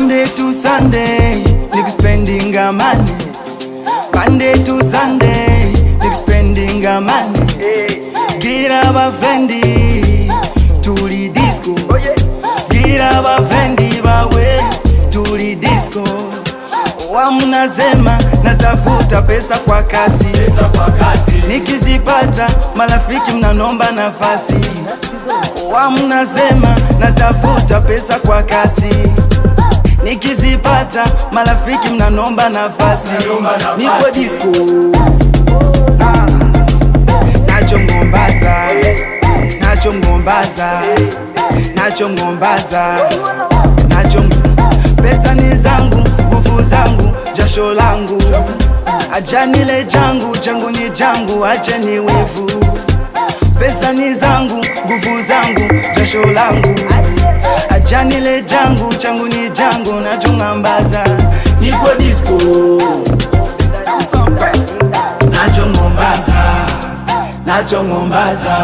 Monday to Sunday, niggas spending money. Monday to Sunday, niggas spending money. Gira bafendi, tuli disco. Gira bafendi bawe, tuli disco. Wamunasema natafuta pesa kwa kasi. Nikizipata marafiki mnanomba nafasi. Wamunasema natafuta pesa kwa kasi. Nikizipata marafiki mnanomba nafasi. Niko disco nacho ngombaza, nacho ngombaza, nacho ngombaza, nacho pesa ni zangu, nguvu zangu, jasho langu. Ajanile jangu, jangu ni jangu, acheni wivu. Pesa ni zangu, nguvu zangu, jasho langu. Ajanile jangu, jangu ni jangu, nacho ngambaza. Niko disco nacho ngombaza, nacho ngombaza,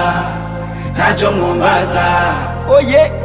nacho ngombaza. Oh yeah.